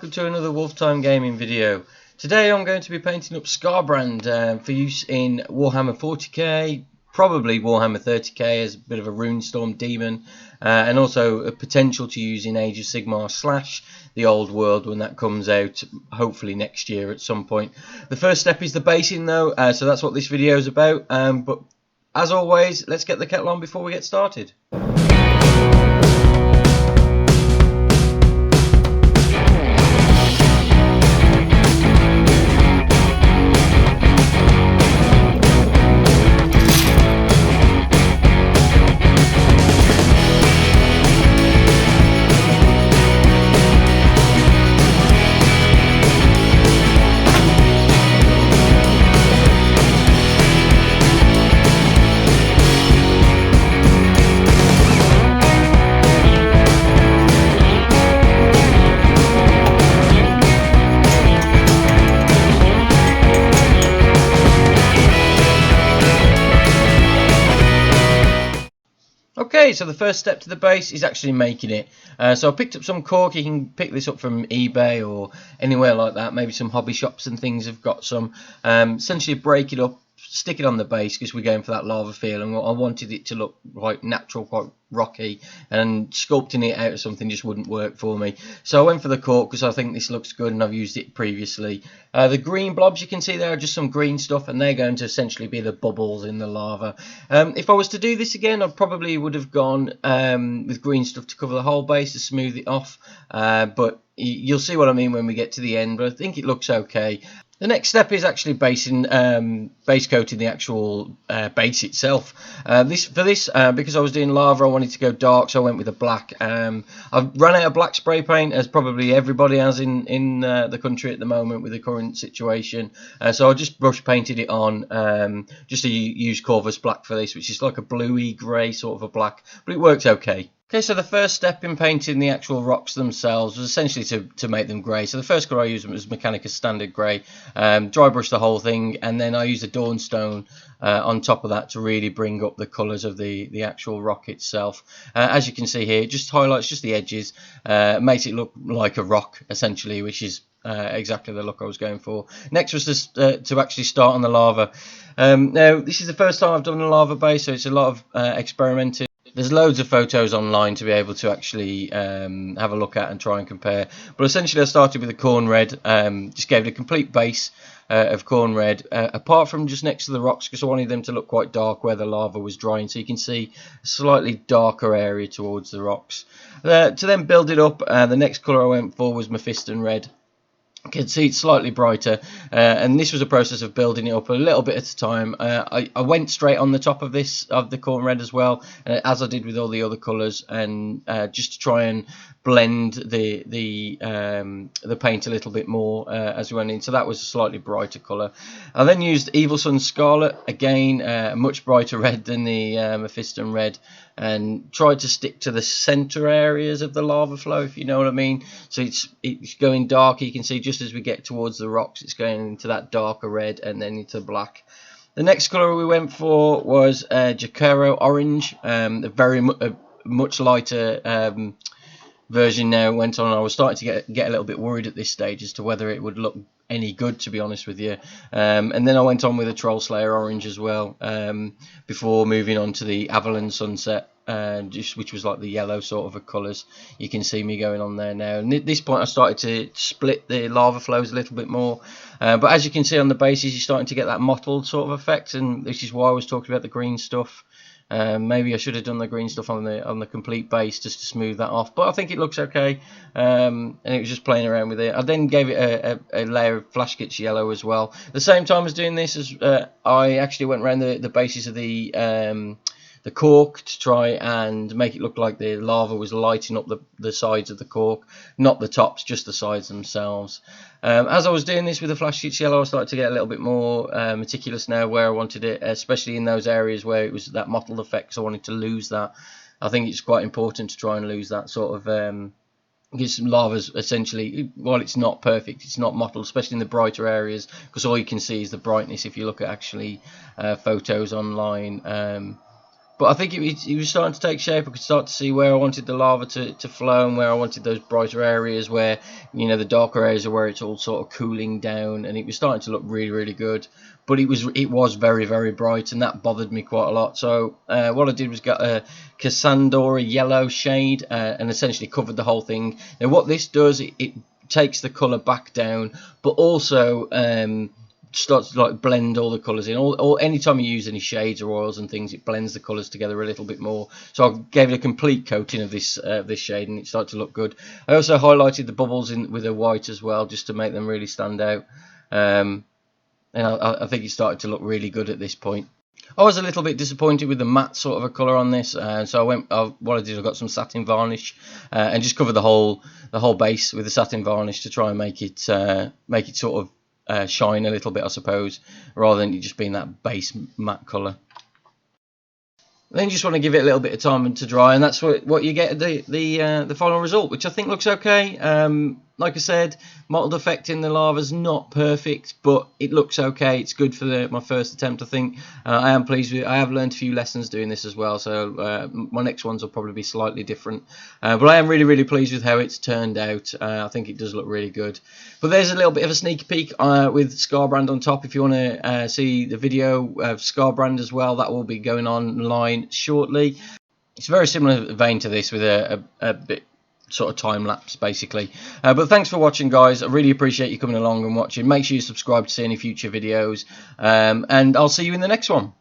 welcome to another Wolftime gaming video. Today I'm going to be painting up Skarbrand for use in Warhammer 40k, probably Warhammer 30k as a bit of a runestorm demon, and also a potential to use in Age of Sigmar / the Old World when that comes out, hopefully next year at some point. The first step is the basing though, so that's what this video is about, but as always, let's get the kettle on before we get started. Okay, so the first step to the base is actually making it. So I picked up some cork. You can pick this up from eBay or anywhere like that. Maybe some hobby shops and things have got some. Essentially break it up, stick it on the base because we're going for that lava feel, and I wanted it to look quite natural, quite rocky, and sculpting it out of something just wouldn't work for me. So I went for the cork because I think this looks good and I've used it previously. The green blobs you can see there are just some green stuff, and they're going to essentially be the bubbles in the lava. If I was to do this again, I probably would have gone with green stuff to cover the whole base to smooth it off, but you'll see what I mean when we get to the end, but I think it looks okay. The next step is actually base coating the actual base itself. Because I was doing lava, I wanted to go dark, so I went with a black. I've run out of black spray paint, as probably everybody has in the country at the moment with the current situation. So I just brush painted it on, just to use Corvus black for this, which is like a bluey grey sort of a black, but it works okay. Okay, so the first step in painting the actual rocks themselves was essentially to make them grey. So the first colour I used was Mechanica Standard Grey. Dry brush the whole thing, and then I used a Dawnstone on top of that to really bring up the colours of the actual rock itself. As you can see here, it just highlights just the edges, makes it look like a rock essentially, which is exactly the look I was going for. Next was to actually start on the lava. Now this is the first time I've done a lava base, so it's a lot of experimenting. There's loads of photos online to be able to actually have a look at and try and compare. But essentially I started with a corn red, just gave it a complete base of corn red, apart from just next to the rocks, because I wanted them to look quite dark where the lava was drying, so you can see a slightly darker area towards the rocks. To then build it up, the next colour I went for was Mephiston red. You can see it's slightly brighter, and this was a process of building it up a little bit at a time. I went straight on the top of the corn red as well, as I did with all the other colours, and just to try and blend the paint a little bit more as we went in. So that was a slightly brighter colour. I then used Evil Sun Scarlet, again a much brighter red than the Mephiston red, and tried to stick to the center areas of the lava flow, if you know what I mean. So it's going darker. You can see just as we get towards the rocks, it's going into that darker red and then into black. The next colour we went for was Jacaro Orange, a much lighter version now went on. I was starting to get a little bit worried at this stage as to whether it would look any good, to be honest with you, and then I went on with a Troll Slayer Orange as well, before moving on to the Avalon Sunset, which was like the yellow sort of a colours. You can see me going on there now, and at this point I started to split the lava flows a little bit more, but as you can see on the bases, you're starting to get that mottled sort of effect, and this is why I was talking about the green stuff. Maybe I should have done the green stuff on the complete base just to smooth that off, but I think it looks okay, and it was just playing around with it. I then gave it a layer of Flash Kits yellow as well. At the same time as doing this, I actually went around the bases of the cork to try and make it look like the lava was lighting up the sides of the cork, not the tops, just the sides themselves. As I was doing this with the Flash Sheets Yellow, I started to get a little bit more meticulous now where I wanted it, especially in those areas where it was that mottled effect, so I wanted to lose that. I think it's quite important to try and lose that sort of because lava's essentially, while it's not perfect, it's not mottled, especially in the brighter areas, because all you can see is the brightness if you look at actually photos online. But I think it was starting to take shape. I could start to see where I wanted the lava to flow, and where I wanted those brighter areas, where, you know, the darker areas are where it's all sort of cooling down, and it was starting to look really, really good. But it was very, very bright, and that bothered me quite a lot. So what I did was get a Cassandra yellow shade, and essentially covered the whole thing. Now what this does, it takes the colour back down, but also starts to like blend all the colours in. Or anytime you use any shades or oils and things, it blends the colours together a little bit more. So I gave it a complete coating of this shade, and it started to look good. I also highlighted the bubbles in with a white as well, just to make them really stand out. And I think it started to look really good at this point. I was a little bit disappointed with the matte sort of a colour on this, so what I did, I got some satin varnish and just covered the whole base with the satin varnish to try and make it sort of shine a little bit, I suppose, rather than it just being that base matte colour. Then you just want to give it a little bit of time to dry, and that's what you get the final result, which I think looks okay. Like I said, mottled effect in the lava's not perfect, but it looks okay. It's good for my first attempt, I think. I am pleased with it. I have learned a few lessons doing this as well, so my next ones will probably be slightly different. But I am really, really pleased with how it's turned out. I think it does look really good. But there's a little bit of a sneak peek with Skarbrand on top. If you want to see the video of Skarbrand as well, that will be going online shortly. It's a very similar vein to this, with a bit sort of time lapse basically. But thanks for watching, guys. I really appreciate you coming along and watching. Make sure you subscribe to see any future videos, and I'll see you in the next one.